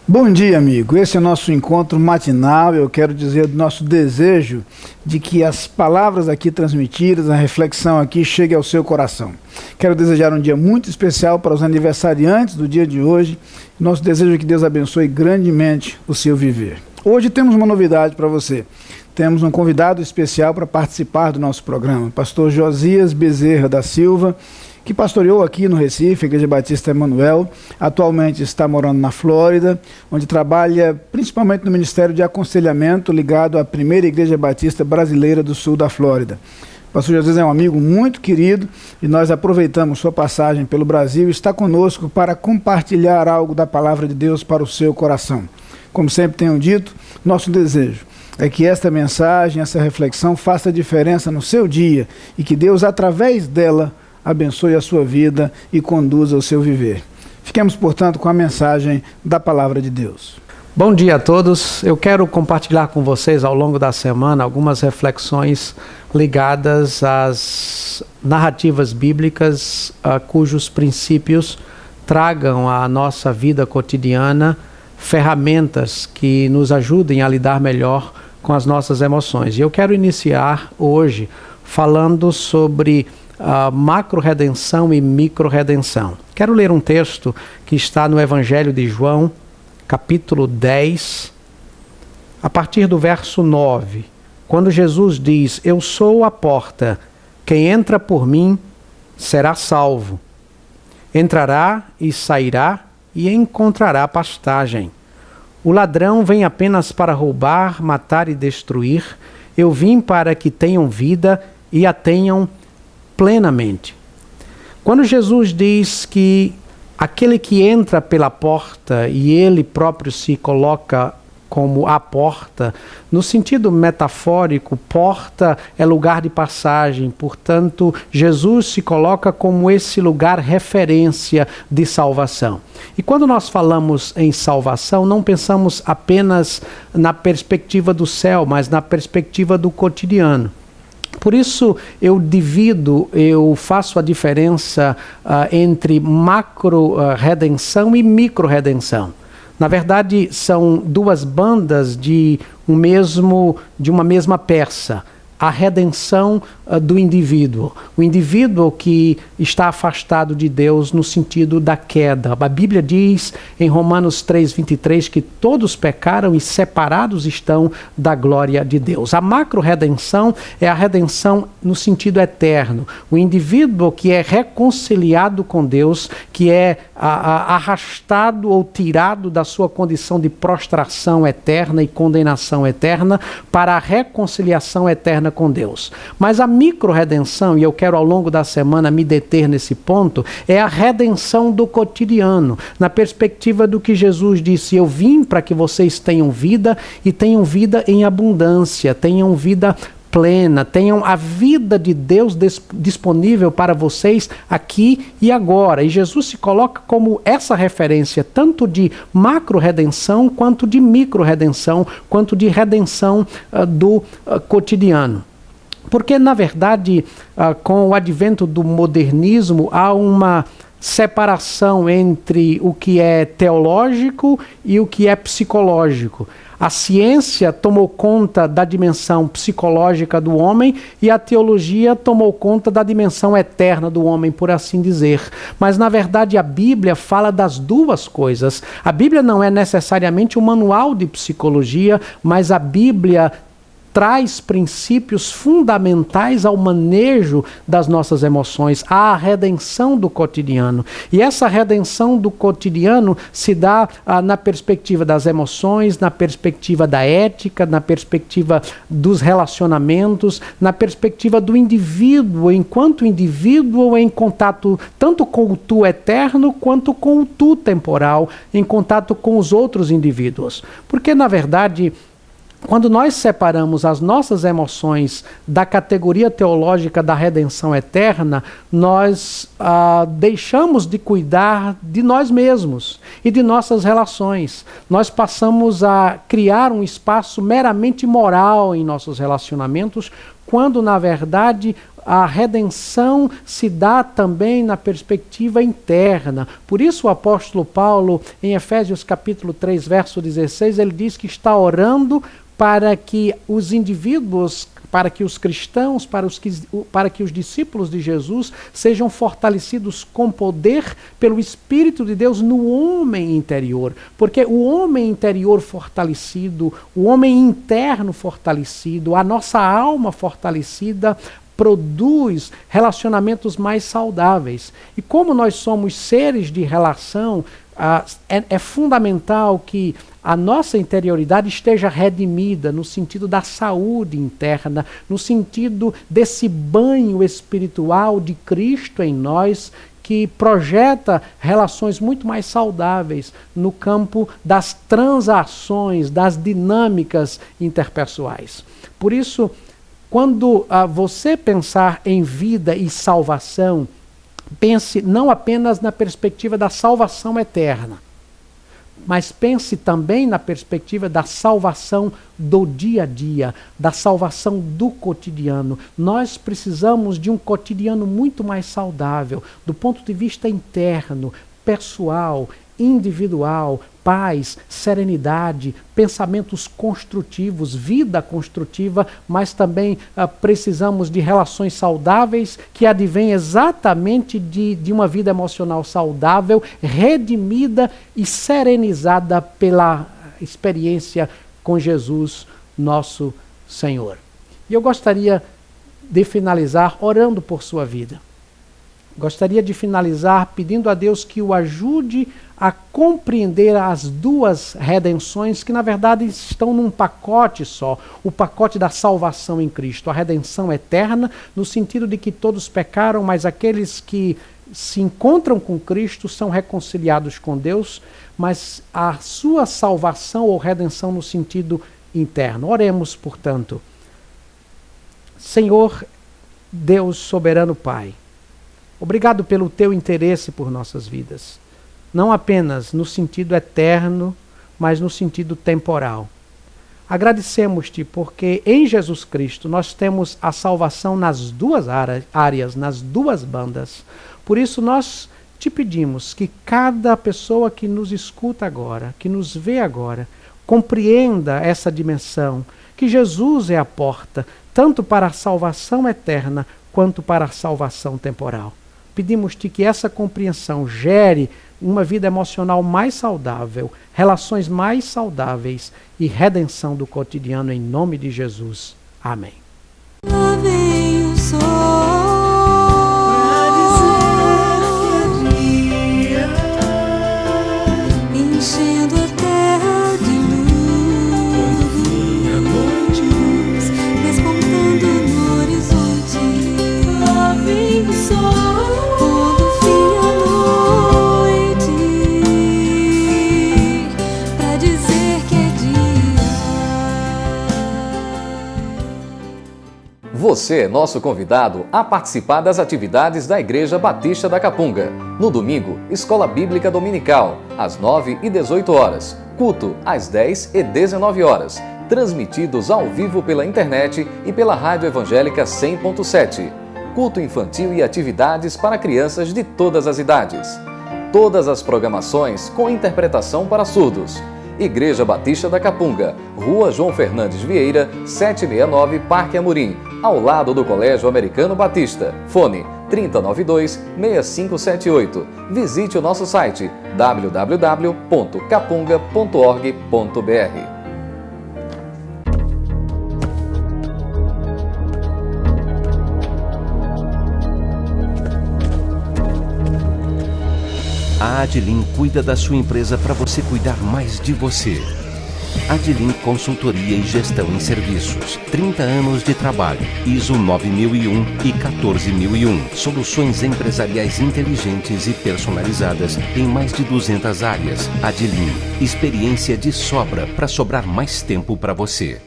Bom dia, amigo. Esse é o nosso encontro matinal. Eu quero dizer do nosso desejo de que as palavras aqui transmitidas, a reflexão aqui, chegue ao seu coração. Quero desejar um dia muito especial para os aniversariantes do dia de hoje. Nosso desejo é que Deus abençoe grandemente o seu viver. Hoje temos uma novidade para você. Temos um convidado especial para participar do nosso programa, pastor Josias Bezerra da Silva, que pastoreou aqui no Recife, a Igreja Batista Emanuel, atualmente está morando na Flórida, onde trabalha principalmente no Ministério de Aconselhamento ligado à primeira Igreja Batista brasileira do sul da Flórida. O pastor Josias é um amigo muito querido e nós aproveitamos sua passagem pelo Brasil e está conosco para compartilhar algo da palavra de Deus para o seu coração. Como sempre tenho dito, nosso desejo é que esta mensagem, essa reflexão faça diferença no seu dia e que Deus, através dela, abençoe a sua vida e conduza o seu viver. Fiquemos, portanto, com a mensagem da Palavra de Deus. Bom dia a todos. Eu quero compartilhar com vocês ao longo da semana algumas reflexões ligadas às narrativas bíblicas cujos princípios tragam à nossa vida cotidiana ferramentas que nos ajudem a lidar melhor com as nossas emoções. E eu quero iniciar hoje falando sobre macro-redenção e micro-redenção. Quero ler um texto que está no Evangelho de João, capítulo 10, a partir do verso 9, quando Jesus diz: "Eu sou a porta, quem entra por mim será salvo. Entrará e sairá e encontrará pastagem. O ladrão vem apenas para roubar, matar e destruir. Eu vim para que tenham vida e a tenham plenamente." Quando Jesus diz que aquele que entra pela porta e ele próprio se coloca como a porta, no sentido metafórico, porta é lugar de passagem, portanto, Jesus se coloca como esse lugar referência de salvação. E quando nós falamos em salvação, não pensamos apenas na perspectiva do céu, mas na perspectiva do cotidiano. Por isso eu faço a diferença entre macro-redenção e micro-redenção. Na verdade, são duas bandas de uma mesma peça. A redenção do indivíduo. O indivíduo que está afastado de Deus no sentido da queda. A Bíblia diz em Romanos 3:23 que todos pecaram e separados estão da glória de Deus. A macro-redenção é a redenção no sentido eterno. O indivíduo que é reconciliado com Deus, que é arrastado ou tirado da sua condição de prostração eterna e condenação eterna para a reconciliação eterna com Deus. Mas a micro-redenção, e eu quero ao longo da semana me deter nesse ponto, é a redenção do cotidiano, na perspectiva do que Jesus disse: "Eu vim para que vocês tenham vida e tenham vida em abundância, tenham vida plena, tenham a vida de Deus disponível para vocês aqui e agora." E Jesus se coloca como essa referência tanto de macro-redenção, quanto de micro-redenção, quanto de redenção do cotidiano. Porque, na verdade, com o advento do modernismo, há uma separação entre o que é teológico e o que é psicológico. A ciência tomou conta da dimensão psicológica do homem e a teologia tomou conta da dimensão eterna do homem, por assim dizer. Mas, na verdade, a Bíblia fala das duas coisas. A Bíblia não é necessariamente um manual de psicologia, mas a Bíblia traz princípios fundamentais ao manejo das nossas emoções, à redenção do cotidiano. E essa redenção do cotidiano se dá na perspectiva das emoções, na perspectiva da ética, na perspectiva dos relacionamentos, na perspectiva do indivíduo, enquanto indivíduo em contato tanto com o tu eterno quanto com o tu temporal, em contato com os outros indivíduos. Porque, na verdade, quando nós separamos as nossas emoções da categoria teológica da redenção eterna, nós deixamos de cuidar de nós mesmos e de nossas relações. Nós passamos a criar um espaço meramente moral em nossos relacionamentos, quando na verdade a redenção se dá também na perspectiva interna. Por isso o apóstolo Paulo, em Efésios capítulo 3, verso 16, ele diz que está orando para que os indivíduos, para que os cristãos, para que os discípulos de Jesus sejam fortalecidos com poder pelo Espírito de Deus no homem interior. Porque o homem interior fortalecido, o homem interno fortalecido, a nossa alma fortalecida, produz relacionamentos mais saudáveis. E como nós somos seres de relação, é fundamental que a nossa interioridade esteja redimida no sentido da saúde interna, no sentido desse banho espiritual de Cristo em nós, que projeta relações muito mais saudáveis no campo das transações, das dinâmicas interpessoais. Por isso, quando você pensar em vida e salvação, pense não apenas na perspectiva da salvação eterna, mas pense também na perspectiva da salvação do dia a dia, da salvação do cotidiano. Nós precisamos de um cotidiano muito mais saudável, do ponto de vista interno, pessoal, individual, paz, serenidade, pensamentos construtivos, vida construtiva, mas também precisamos de relações saudáveis que advêm exatamente de uma vida emocional saudável, redimida e serenizada pela experiência com Jesus, nosso Senhor. E eu gostaria de finalizar orando por sua vida. Gostaria de finalizar pedindo a Deus que o ajude a compreender as duas redenções que, na verdade, estão num pacote só. O pacote da salvação em Cristo. A redenção eterna, no sentido de que todos pecaram, mas aqueles que se encontram com Cristo são reconciliados com Deus, mas a sua salvação ou redenção no sentido interno. Oremos, portanto. Senhor, Deus soberano Pai, obrigado pelo teu interesse por nossas vidas. Não apenas no sentido eterno, mas no sentido temporal. Agradecemos-te porque em Jesus Cristo nós temos a salvação nas duas áreas, nas duas bandas. Por isso nós te pedimos que cada pessoa que nos escuta agora, que nos vê agora, compreenda essa dimensão, que Jesus é a porta, tanto para a salvação eterna quanto para a salvação temporal. Pedimos-te que essa compreensão gere uma vida emocional mais saudável, relações mais saudáveis e redenção do cotidiano em nome de Jesus. Amém. Lá vem o sol pra dizer que enchendo a terra de luz, a noite despontando no horizonte. Lá vem o sol. Você é nosso convidado a participar das atividades da Igreja Batista da Capunga. No domingo, Escola Bíblica Dominical, às 9 e 18 horas. Culto, às 10 e 19 horas. Transmitidos ao vivo pela internet e pela Rádio Evangélica 100.7. Culto infantil e atividades para crianças de todas as idades. Todas as programações com interpretação para surdos. Igreja Batista da Capunga, Rua João Fernandes Vieira, 769, Parque Amorim, ao lado do Colégio Americano Batista. Fone 3092-6578. Visite o nosso site www.capunga.org.br. A Adlin cuida da sua empresa para você cuidar mais de você. Adlin Consultoria e Gestão em Serviços. 30 anos de trabalho. ISO 9001 e 14001. Soluções empresariais inteligentes e personalizadas em mais de 200 áreas. Adlin. Experiência de sobra para sobrar mais tempo para você.